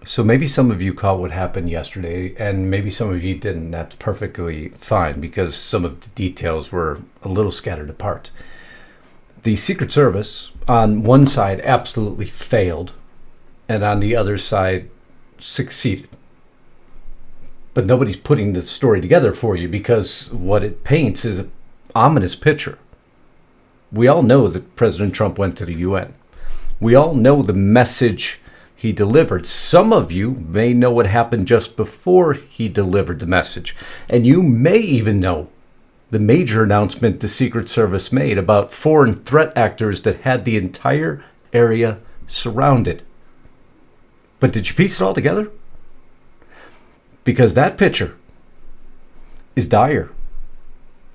So maybe some of you caught what happened yesterday, and maybe some of you didn't. That's perfectly fine because some of the details were a little scattered apart. The Secret Service, on one side, absolutely failed, and on the other side, succeeded. But nobody's putting the story together for you because what it paints is an ominous picture. We all know that President Trump went to the UN. We all know the message he delivered. Some of you may know what happened just before he delivered the message. And you may even know the major announcement the Secret Service made about foreign threat actors that had the entire area surrounded. But did you piece it all together? Because that picture is dire.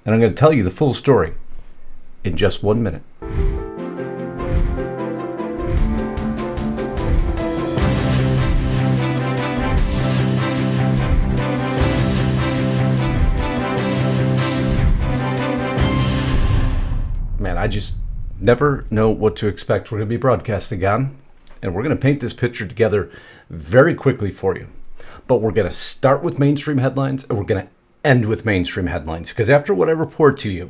And I'm going to tell you the full story in just 1 minute. Man, I just never know what to expect. We're going to be broadcasting on, and we're going to paint this picture together very quickly for you. But we're going to start with mainstream headlines, and we're going to end with mainstream headlines. Because after what I report to you,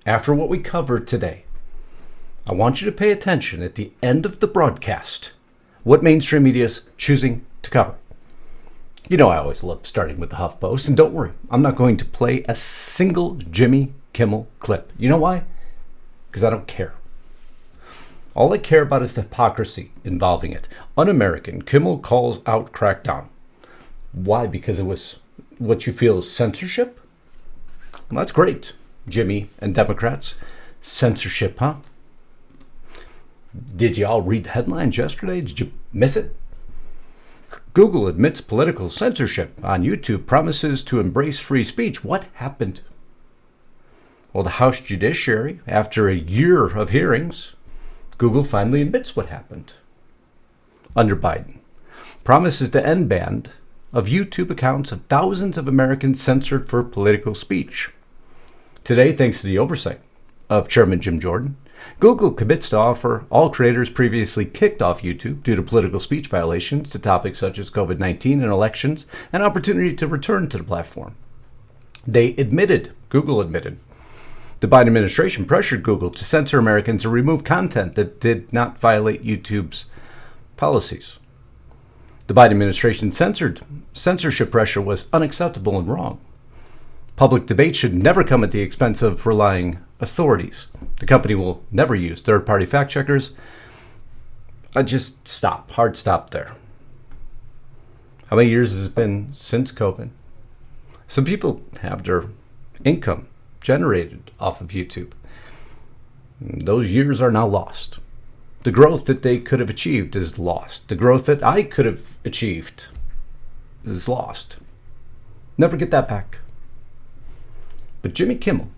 after what we covered today, I want you to pay attention at the end of the broadcast what mainstream media is choosing to cover. You know I always love starting with the HuffPost, and don't worry, I'm not going to play a single Jimmy Kimmel clip. You know why? Because I don't care. All I care about is the hypocrisy involving it. Un-American, Kimmel calls out crackdown. Why? Because it was what you feel is censorship? Well, that's great, Jimmy and Democrats. Censorship, huh? Did you all read the headlines yesterday? Did you miss it? Google admits political censorship on YouTube, promises to embrace free speech. What happened? Well, the House Judiciary, after a year of hearings, Google finally admits what happened under Biden. Promises to end ban of YouTube accounts of thousands of Americans censored for political speech. Today, thanks to the oversight of Chairman Jim Jordan, Google commits to offer all creators previously kicked off YouTube due to political speech violations to topics such as COVID-19 and elections an opportunity to return to the platform. Google admitted, the Biden administration pressured Google to censor Americans or remove content that did not violate YouTube's policies. The Biden administration censorship pressure was unacceptable and wrong. Public debate should never come at the expense of relying authorities. The company will never use third-party fact checkers. Hard stop there. How many years has it been since COVID? Some people have their income generated off of YouTube. Those years are now lost. The growth that they could have achieved is lost. The growth that I could have achieved is lost. Never get that back. But Jimmy Kimmel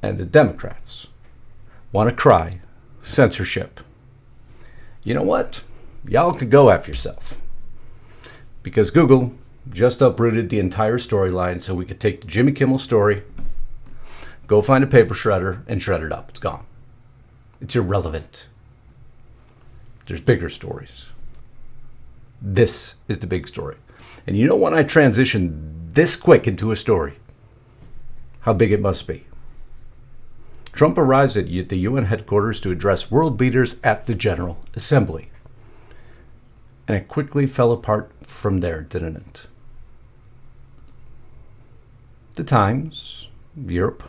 and the Democrats want to cry censorship. You know what? Y'all could go F yourself. Because Google just uprooted the entire storyline so we could take the Jimmy Kimmel story, go find a paper shredder, and shred it up. It's gone. It's irrelevant. There's bigger stories. This is the big story. And you know when I transition this quick into a story, how big it must be. Trump arrives at the UN headquarters to address world leaders at the General Assembly. And it quickly fell apart from there, didn't it? The Times, Europe,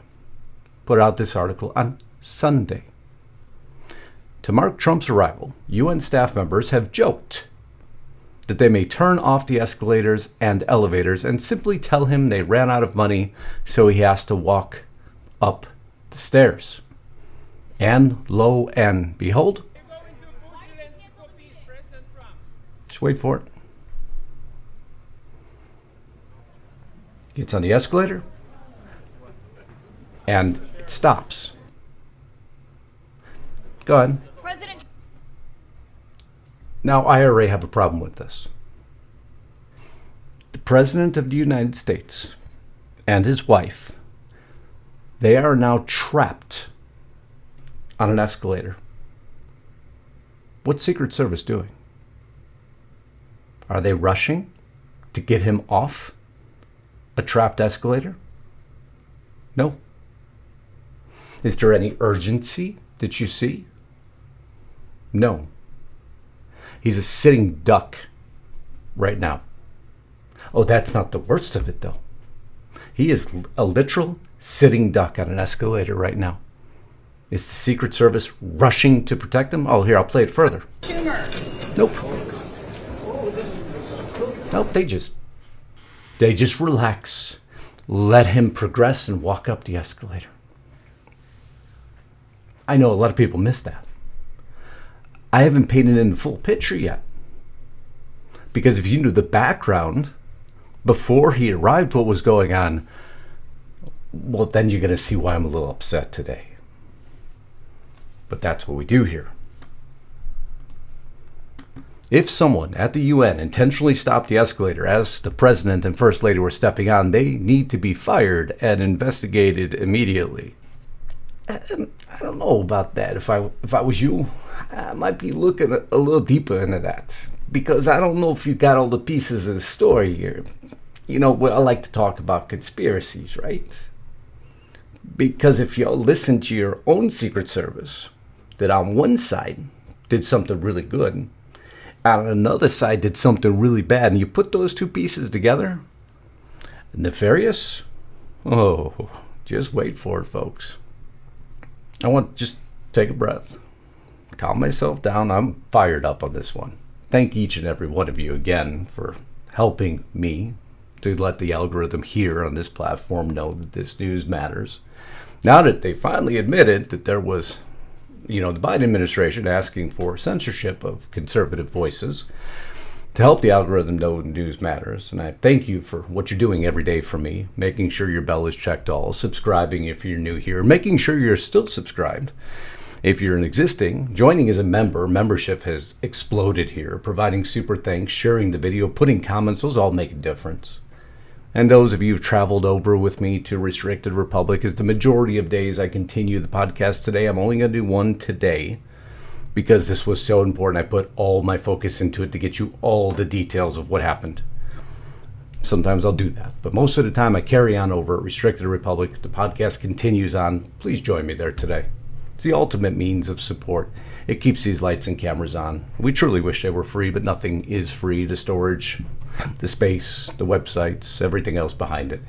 put out this article on Sunday. To mark Trump's arrival, UN staff members have joked that they may turn off the escalators and elevators and simply tell him they ran out of money, so he has to walk up the stairs. And lo and behold, just wait for it. Gets on the escalator and it stops. Go ahead. Now, I already have a problem with this. The President of the United States and his wife, they are now trapped on an escalator. What's Secret Service doing? Are they rushing to get him off a trapped escalator? No. Is there any urgency that you see? No. He's a sitting duck right now. Oh, that's not the worst of it, though. He is a literal sitting duck on an escalator right now. Is the Secret Service rushing to protect him? Oh, here, I'll play it further. Nope. Nope, they just relax. Let him progress and walk up the escalator. I know a lot of people miss that. I haven't painted in the full picture yet. Because if you knew the background before he arrived, what was going on, well, then you're going to see why I'm a little upset today. But that's what we do here. If someone at the UN intentionally stopped the escalator as the president and first lady were stepping on, they need to be fired and investigated immediately. I don't know about that. If I was you, I might be looking a little deeper into that, because I don't know if you got all the pieces of the story here. You know, I like to talk about conspiracies, right? Because if y'all listen to your own Secret Service, that on one side did something really good, on another side did something really bad, and you put those two pieces together, nefarious? Oh, just wait for it, folks. I want to just take a breath, calm myself down. I'm fired up on this one. Thank each and every one of you again for helping me to let the algorithm here on this platform know that this news matters. Now that they finally admitted that there was, the Biden administration asking for censorship of conservative voices to help the algorithm know news matters. And I thank you for what you're doing every day for me, making sure your bell is checked all, subscribing if you're new here, making sure you're still subscribed. If you're an existing, joining as a member, membership has exploded here, providing super thanks, sharing the video, putting comments, those all make a difference. And those of you who've traveled over with me to Restricted Republic, is the majority of days I continue the podcast today. I'm only going to do one today because this was so important. I put all my focus into it to get you all the details of what happened. Sometimes I'll do that, but most of the time I carry on over at Restricted Republic. The podcast continues on. Please join me there today. It's the ultimate means of support. It keeps these lights and cameras on. We truly wish they were free, but nothing is free. The storage, the space, the websites, everything else behind it.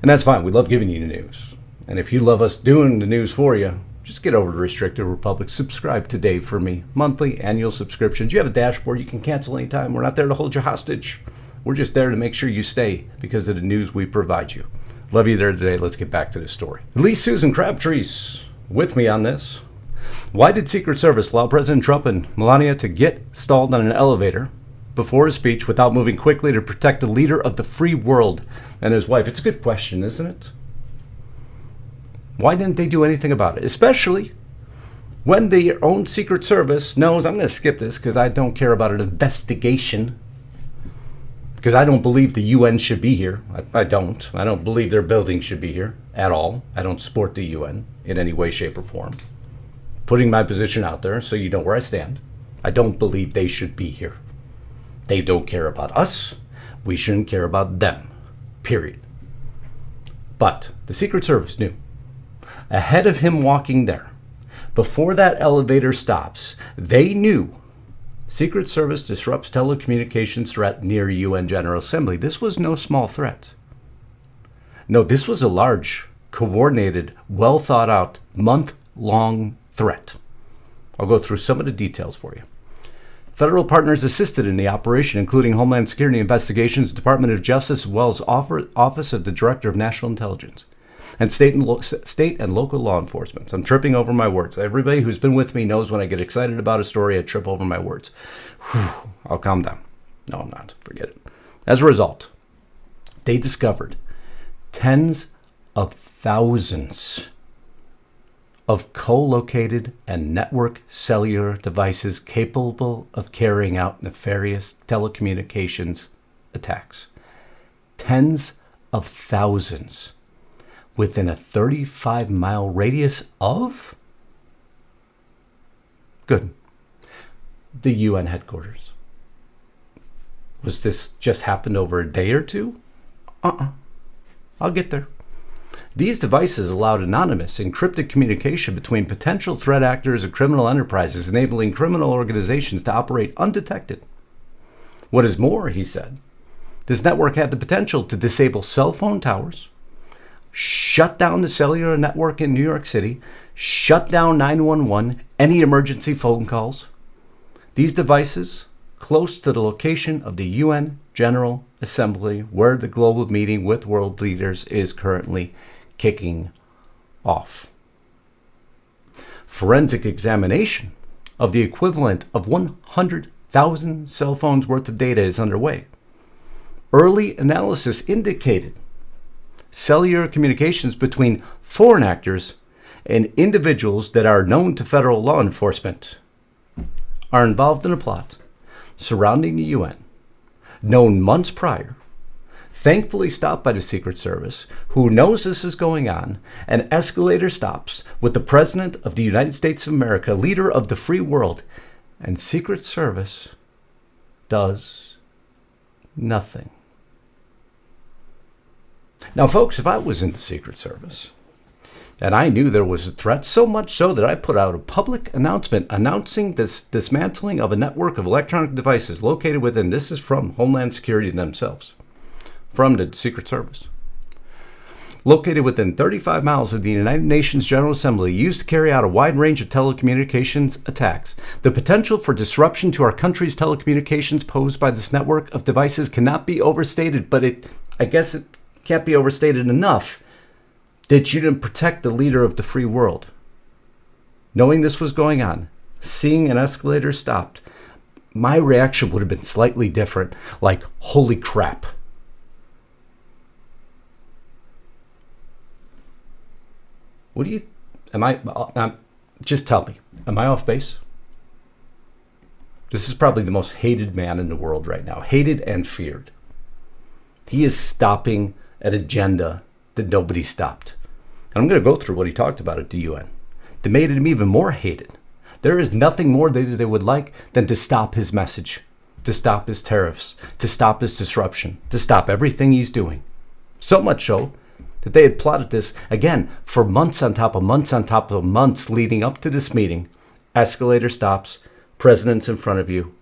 And that's fine. We love giving you the news. And if you love us doing the news for you, just get over to Restricted Republic. Subscribe today for me. Monthly, annual subscriptions. You have a dashboard. You can cancel anytime. We're not there to hold you hostage. We're just there to make sure you stay because of the news we provide you. Love you there today. Let's get back to the story. At least Susan Crabtree's with me on this. Why did Secret Service allow President Trump and Melania to get stalled on an elevator before his speech without moving quickly to protect the leader of the free world and his wife? It's a good question, isn't it? Why didn't they do anything about it? Especially when their own Secret Service knows, I'm going to skip this because I don't care about an investigation, because I don't believe the UN should be here. I don't. I don't believe their building should be here at all. I don't support the UN in any way, shape, or form. Putting my position out there so you know where I stand. I don't believe they should be here. They don't care about us. We shouldn't care about them. Period. But the Secret Service knew. Ahead of him walking there, before that elevator stops, they knew Secret Service disrupts telecommunications threat near UN General Assembly. This was no small threat. No, this was a large, coordinated, well thought out, month-long threat. I'll go through some of the details for you. Federal partners assisted in the operation, including Homeland Security Investigations, Department of Justice, as well as Office of the Director of National Intelligence, and state and local law enforcement. I'm tripping over my words. Everybody who's been with me knows when I get excited about a story, I trip over my words. Whew, I'll calm down. No, I'm not. Forget it. As a result, they discovered tens of thousands of co-located and network cellular devices capable of carrying out nefarious telecommunications attacks. Tens of thousands within a 35-mile radius of? Good. The UN headquarters. Was this just happened over a day or two? I'll get there. These devices allowed anonymous, encrypted communication between potential threat actors and criminal enterprises, enabling criminal organizations to operate undetected. What is more, he said, this network had the potential to disable cell phone towers, shut down the cellular network in New York City, shut down 911, any emergency phone calls. These devices, close to the location of the UN General Assembly, where the global meeting with world leaders is currently kicking off. Forensic examination of the equivalent of 100,000 cell phones worth of data is underway. Early analysis indicated cellular communications between foreign actors and individuals that are known to federal law enforcement are involved in a plot surrounding the UN, known months prior, thankfully stopped by the Secret Service, who knows this is going on. An escalator stops with the President of the United States of America, leader of the free world, and Secret Service does nothing. Now, folks, if I was in the Secret Service and I knew there was a threat, so much so that I put out a public announcement announcing this dismantling of a network of electronic devices located within, this is from Homeland Security themselves, from the Secret Service, located within 35 miles of the United Nations General Assembly, used to carry out a wide range of telecommunications attacks. The potential for disruption to our country's telecommunications posed by this network of devices cannot be overstated, but I guess it can't be overstated enough that you didn't protect the leader of the free world. Knowing this was going on, seeing an escalator stopped, my reaction would have been slightly different, like, holy crap. What do you, just tell me, am I off base? This is probably the most hated man in the world right now, hated and feared. He is stopping an agenda that nobody stopped. And I'm going to go through what he talked about at the UN. That made him even more hated. There is nothing more they would like than to stop his message, to stop his tariffs, to stop his disruption, to stop everything he's doing. So much so that they had plotted this, again, for months on top of months on top of months leading up to this meeting. Escalator stops, president's in front of you.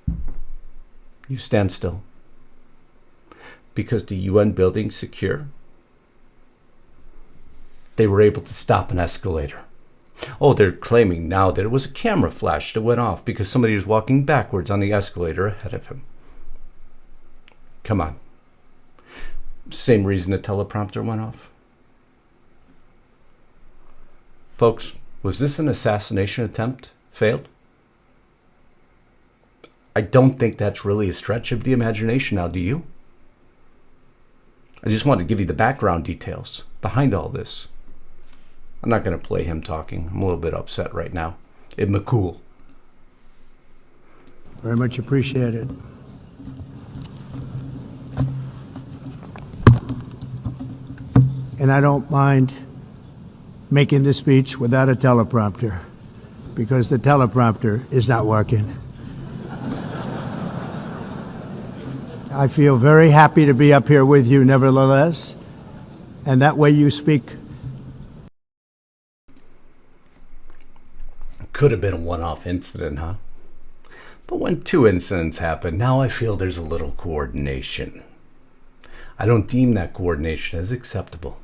You stand still. Because the UN building's secure, they were able to stop an escalator. Oh, they're claiming now that it was a camera flash that went off because somebody was walking backwards on the escalator ahead of him. Come on. Same reason the teleprompter went off. Folks, was this an assassination attempt? Failed? I don't think that's really a stretch of the imagination now, do you? I just wanted to give you the background details behind all this. I'm not going to play him talking. I'm a little bit upset right now. It McCool. Very much appreciated. And I don't mind making this speech without a teleprompter, because the teleprompter is not working. I feel very happy to be up here with you nevertheless, and that way you speak. Could have been a one-off incident, huh? But when two incidents happen, now I feel there's a little coordination. I don't deem that coordination as acceptable.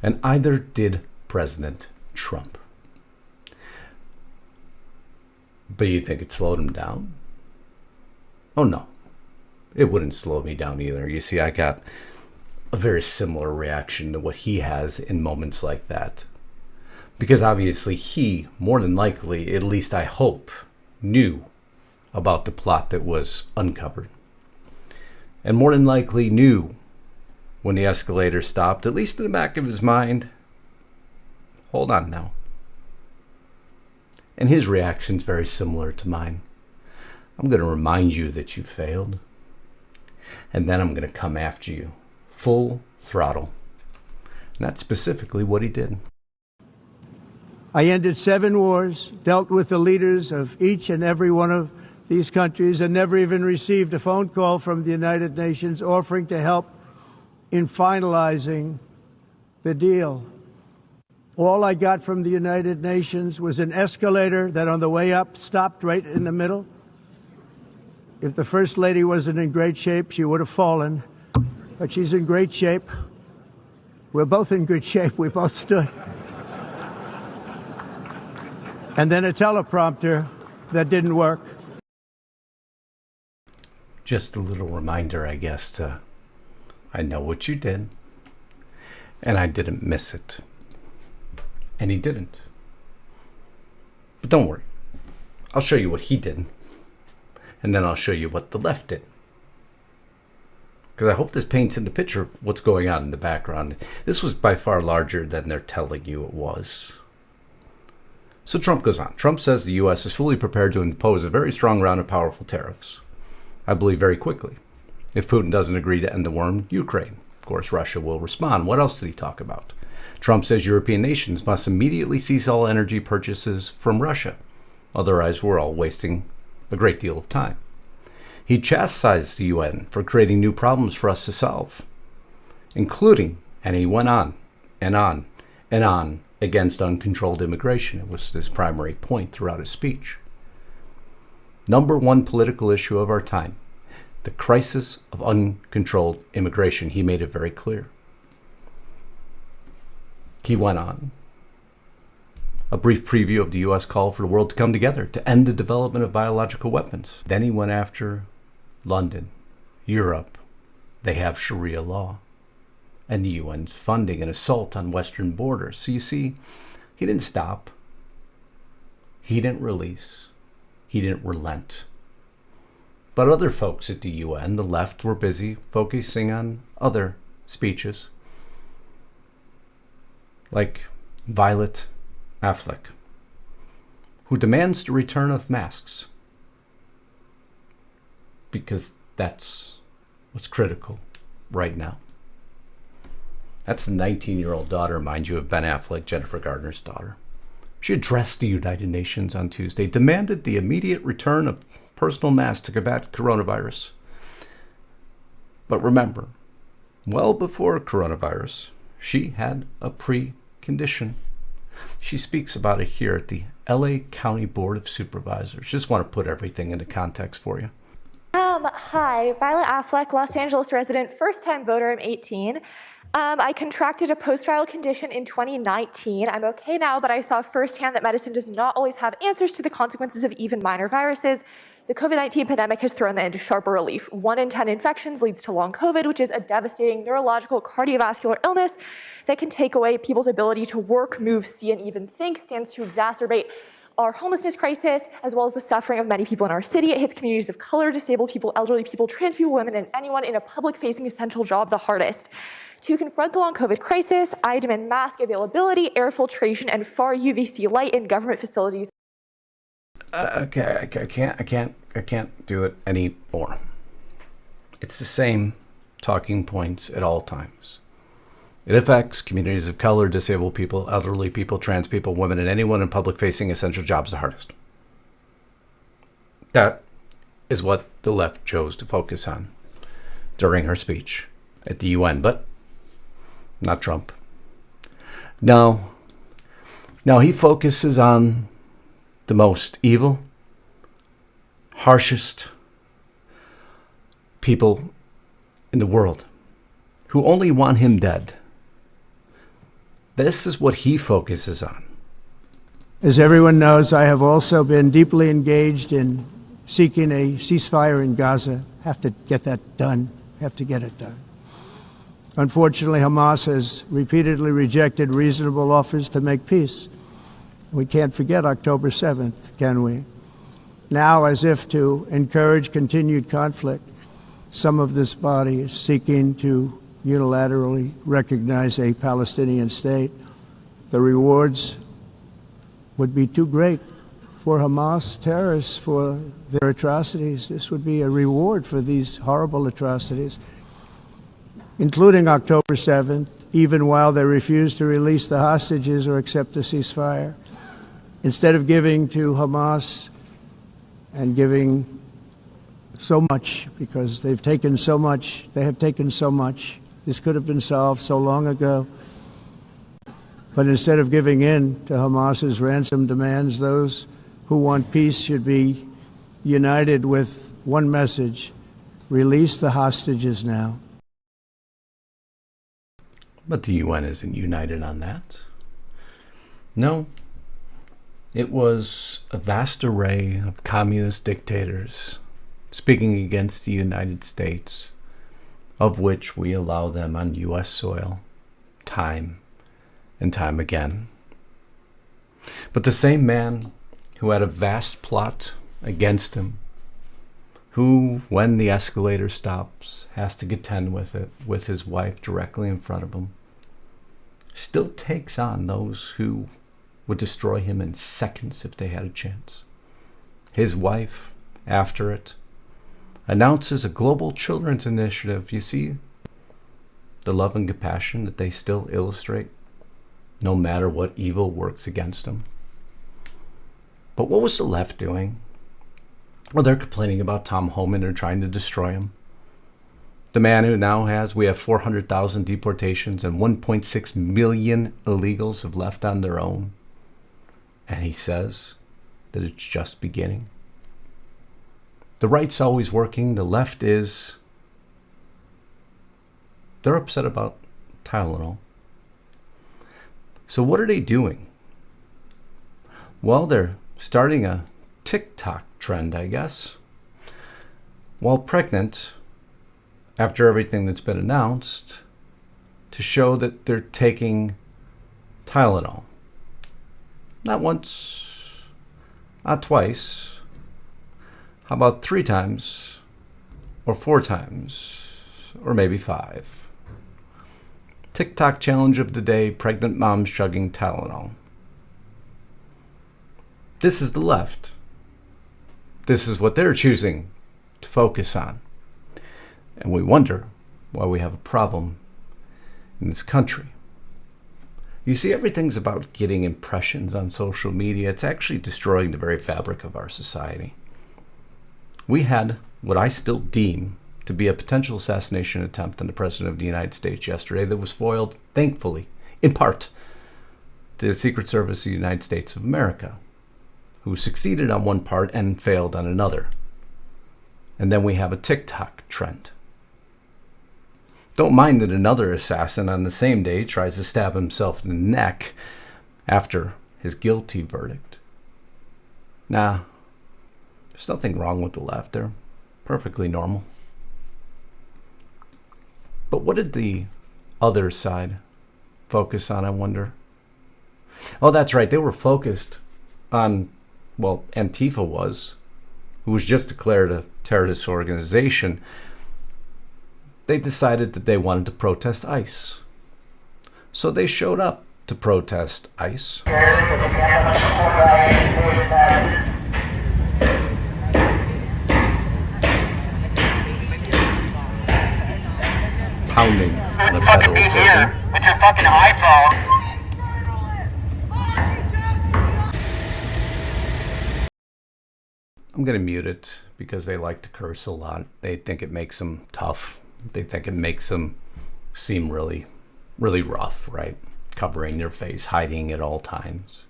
And either did President Trump. But you think it slowed him down? Oh no. It wouldn't slow me down either. You see, I got a very similar reaction to what he has in moments like that. Because obviously he, more than likely, at least I hope, knew about the plot that was uncovered. And more than likely knew when the escalator stopped, at least in the back of his mind, hold on now. And his reaction's very similar to mine. I'm going to remind you that you failed. And then I'm going to come after you, full throttle. And that's specifically what he did. I ended 7 wars, dealt with the leaders of each and every one of These countries had never even received a phone call from the United Nations offering to help in finalizing the deal. All I got from the United Nations was an escalator that on the way up stopped right in the middle. If the First Lady wasn't in great shape, she would have fallen. But she's in great shape. We're both in good shape. We both stood. And then a teleprompter that didn't work. Just a little reminder, I guess, I know what you did, and I didn't miss it. And he didn't. But don't worry. I'll show you what he did, and then I'll show you what the left did. Because I hope this paints in the picture of what's going on in the background. This was by far larger than they're telling you it was. So Trump goes on. Trump says the U.S. is fully prepared to impose a very strong round of powerful tariffs. I believe very quickly. If Putin doesn't agree to end the war in Ukraine, of course, Russia will respond. What else did he talk about? Trump says European nations must immediately cease all energy purchases from Russia. Otherwise, we're all wasting a great deal of time. He chastised the UN for creating new problems for us to solve, including, and he went on and on and on, against uncontrolled immigration. It was his primary point throughout his speech. Number one political issue of our time, the crisis of uncontrolled immigration. He made it very clear. He went on. A brief preview of the U.S. call for the world to come together to end the development of biological weapons. Then he went after London, Europe. They have Sharia law. And the UN's funding an assault on Western borders. So you see, he didn't stop. He didn't release. He didn't relent. But other folks at the UN, the left, were busy focusing on other speeches. Like Violet Affleck, who demands the return of masks. Because that's what's critical right now. That's the 19-year-old daughter, mind you, of Ben Affleck, Jennifer Gardner's daughter. She addressed the United Nations on Tuesday, demanded the immediate return of personal masks to combat coronavirus. But remember, well before coronavirus, she had a precondition. She speaks about it here at the LA County Board of Supervisors. Just want to put everything into context for you. Hi, Violet Affleck, Los Angeles resident, first-time voter, I'm 18. I contracted a post-trial condition in 2019. I'm okay now, but I saw firsthand that medicine does not always have answers to the consequences of even minor viruses. The COVID-19 pandemic has thrown that into sharper relief. 1 in 10 infections leads to long COVID, which is a devastating neurological cardiovascular illness that can take away people's ability to work, move, see, and even think, stands to exacerbate our homelessness crisis, as well as the suffering of many people in our city. It hits communities of color, disabled people, elderly people, trans people, women, and anyone in a public-facing essential job the hardest. To confront the long COVID crisis, I demand mask availability, air filtration, and far UVC light in government facilities. Okay, I can't do it anymore. It's the same talking points at all times. It affects communities of color, disabled people, elderly people, trans people, women, and anyone in public-facing essential jobs the hardest. That is what the left chose to focus on during her speech at the UN, but not Trump. No, he focuses on the most evil, harshest people in the world who only want him dead. This is what he focuses on. As everyone knows, I have also been deeply engaged in seeking a ceasefire in Gaza. Have to get that done. Have to get it done. Unfortunately, Hamas has repeatedly rejected reasonable offers to make peace. We can't forget October 7th, can we? Now, as if to encourage continued conflict, some of this body is seeking to unilaterally recognize a Palestinian state. The rewards would be too great for Hamas terrorists for their atrocities. This would be a reward for these horrible atrocities, including October 7th, even while they refuse to release the hostages or accept a ceasefire. Instead of giving to Hamas and giving so much because they've taken so much. They have taken so much. This could have been solved so long ago. But instead of giving in to Hamas's ransom demands, those who want peace should be united with one message: release the hostages now. But the UN isn't united on that. No. It was a vast array of communist dictators speaking against the United States, of which we allow them on U.S. soil time and time again. But the same man who had a vast plot against him, who, when the escalator stops, has to contend with it with his wife directly in front of him, still takes on those who would destroy him in seconds if they had a chance. His wife, after it, announces a global children's initiative. You see the love and compassion that they still illustrate, no matter what evil works against them. But what was the left doing? Well, they're complaining about Tom Homan and trying to destroy him. The man who now we have 400,000 deportations and 1.6 million illegals have left on their own. And he says that it's just beginning. The right's always working. The left is. They're upset about Tylenol. So what are they doing? Well, they're starting a TikTok trend, I guess. While pregnant, after everything that's been announced, to show that they're taking Tylenol. Not once, not twice. How about 3 times, or 4 times, or maybe 5? TikTok challenge of the day: pregnant moms chugging Tylenol. This is the left. This is what they're choosing to focus on. And we wonder why we have a problem in this country. You see, everything's about getting impressions on social media. It's actually destroying the very fabric of our society. We had what I still deem to be a potential assassination attempt on the President of the United States yesterday that was foiled, thankfully, in part, to the Secret Service of the United States of America, who succeeded on one part and failed on another. And then we have a TikTok trend. Don't mind that another assassin on the same day tries to stab himself in the neck after his guilty verdict. Nah, there's nothing wrong with the left. They're perfectly normal. But what did the other side focus on, I wonder? Oh, that's right. They were focused on, well, Antifa was, who was just declared a terrorist organization. They decided that they wanted to protest ICE. So they showed up to protest ICE. Pounding on a federal building. With your fucking iPhone. I'm going to mute it because they like to curse a lot. They think it makes them tough. They think it makes them seem really, really rough, right? Covering their face, hiding at all times.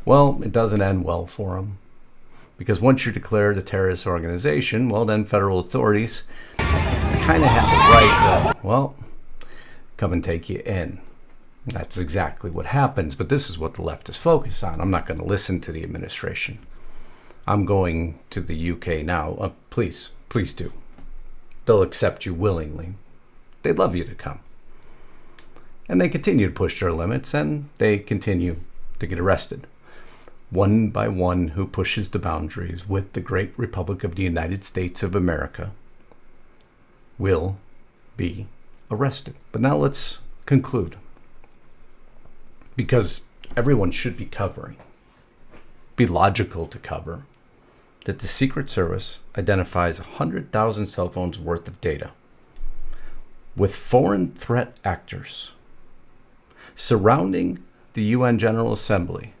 Well, it doesn't end well for them. Because once you're declared a terrorist organization, well, then federal authorities kind of have the right to, well, come and take you in. That's exactly what happens. But this is what the left is focused on. I'm not going to listen to the administration. I'm going to the UK now. Please do. They'll accept you willingly. They'd love you to come. And they continue to push their limits, and they continue to get arrested. One by one, who pushes the boundaries with the great Republic of the United States of America will be arrested. But now let's conclude. Because everyone should be covering, be logical to cover, that the Secret Service identifies 100,000 cell phones worth of data with foreign threat actors surrounding the UN General Assembly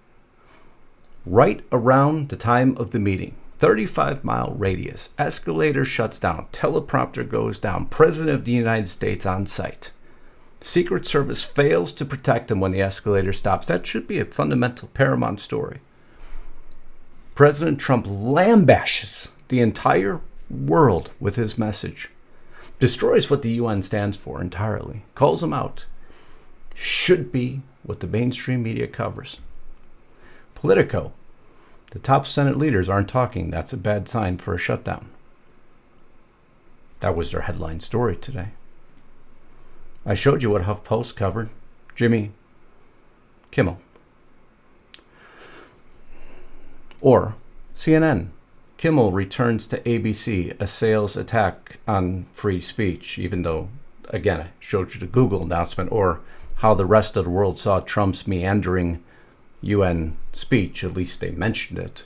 right around the time of the meeting, 35-mile radius. Escalator shuts down. Teleprompter goes down. President of the United States on site. Secret Service fails to protect him when the escalator stops. That should be a fundamental paramount story. President Trump lambashes the entire world with his message. Destroys what the UN stands for entirely. Calls them out. Should be what the mainstream media covers. Politico. The top Senate leaders aren't talking. That's a bad sign for a shutdown. That was their headline story today. I showed you what HuffPost covered. Jimmy Kimmel. Or CNN. Kimmel returns to ABC, assails attack on free speech, even though, again, I showed you the Google announcement, or how the rest of the world saw Trump's meandering UN speech, at least they mentioned it.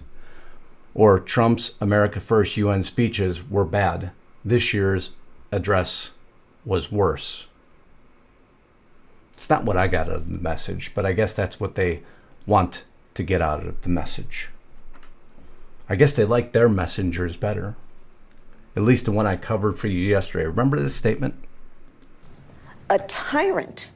Or Trump's America First UN speeches were bad. This year's address was worse. It's not what I got out of the message, but I guess that's what they want to get out of the message. I guess they like their messengers better. At least the one I covered for you yesterday. Remember this statement? A tyrant.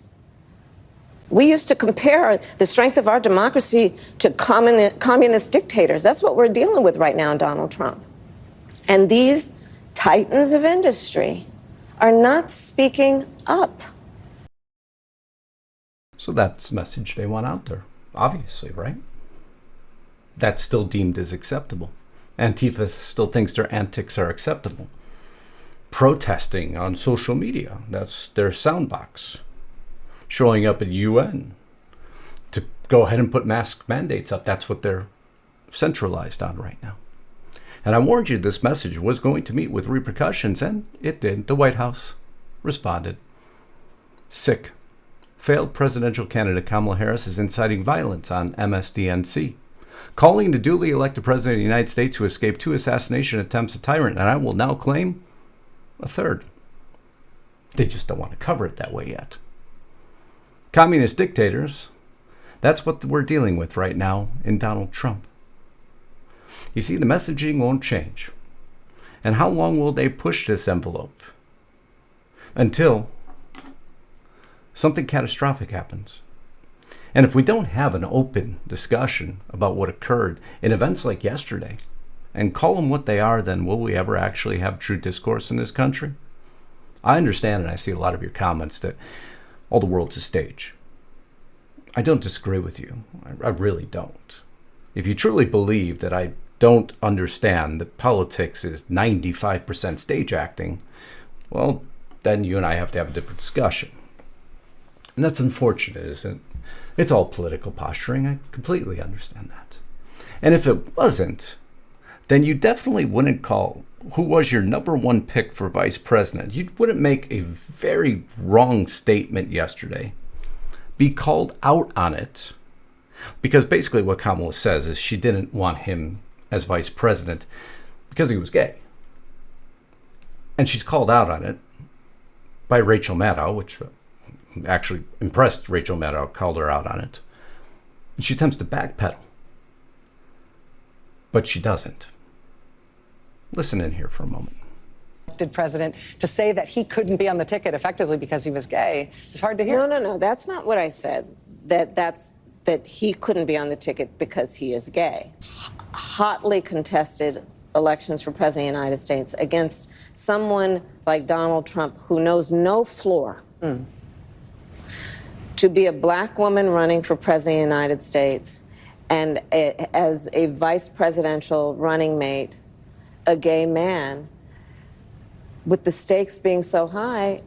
We used to compare the strength of our democracy to communist dictators. That's what we're dealing with right now in Donald Trump. And these titans of industry are not speaking up. So that's the message they want out there, obviously, right? That's still deemed as acceptable. Antifa still thinks their antics are acceptable. Protesting on social media, that's their soundbox. Showing up at UN to go ahead and put mask mandates up, that's what they're centralized on right now. And I warned you this message was going to meet with repercussions, and it did. The White House responded. Sick. Failed presidential candidate Kamala Harris is inciting violence on MSDNC, calling the duly elected president of the United States who escaped 2 assassination attempts a tyrant, and I will now claim a third. They just don't want to cover it that way yet. Communist dictators, that's what we're dealing with right now in Donald Trump. You see, the messaging won't change. And how long will they push this envelope? Until something catastrophic happens. And if we don't have an open discussion about what occurred in events like yesterday and call them what they are, then will we ever actually have true discourse in this country? I understand, and I see a lot of your comments, that all the world's a stage. I don't disagree with you. I really don't. If you truly believe that I don't understand that politics is 95% stage acting, well, then you and I have to have a different discussion. And that's unfortunate, isn't it? It's all political posturing. I completely understand that. And if it wasn't, then you definitely wouldn't call who was your number one pick for vice president. You wouldn't make a very wrong statement yesterday, be called out on it, because basically what Kamala says is she didn't want him as vice president because he was gay. And she's called out on it by Rachel Maddow, which actually impressed Rachel Maddow, called her out on it. And she attempts to backpedal, but she doesn't. Listen in here for a moment. President to say that he couldn't be on the ticket effectively because he was gay is hard to hear. No. That's not what I said. That he couldn't be on the ticket because he is gay. Hotly contested elections for president of the United States against someone like Donald Trump who knows no floor. To be a black woman running for president of the United States and as a vice presidential running mate, a gay man, with the stakes being so high,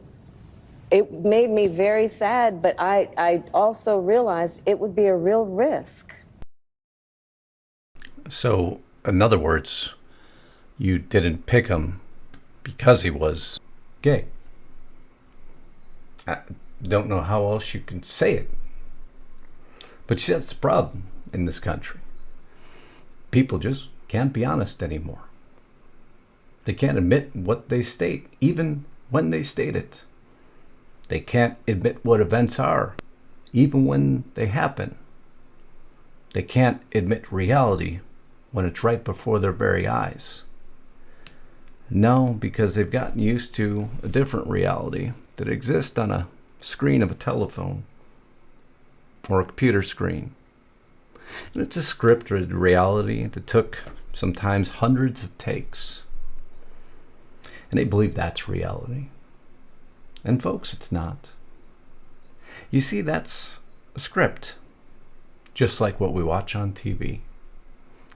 it made me very sad, but I also realized it would be a real risk. So, in other words, you didn't pick him because he was gay. I don't know how else you can say it. But see, that's the problem in this country. People just can't be honest anymore. They can't admit what they state, even when they state it. They can't admit what events are, even when they happen. They can't admit reality when it's right before their very eyes? No, because they've gotten used to a different reality that exists on a screen of a telephone or a computer screen. And it's a scripted reality that took sometimes hundreds of takes. And they believe that's reality. And folks, it's not. You see, that's a script, just like what we watch on TV.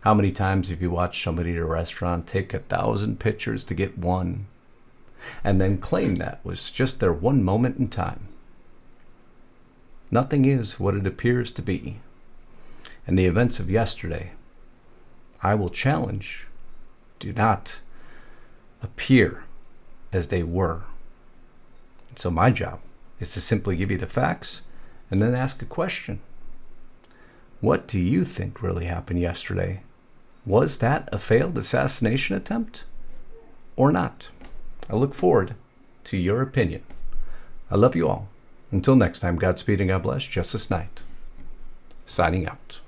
How many times have you watched somebody at a restaurant take 1,000 pictures to get one, and then claim that was just their one moment in time? Nothing is what it appears to be. And the events of yesterday, I will challenge, do not appear as they were. And so my job is to simply give you the facts and then ask a question. What do you think really happened yesterday? Was that a failed assassination attempt or not? I look forward to your opinion. I love you all. Until next time, Godspeed and God bless. Justus Knight, signing out.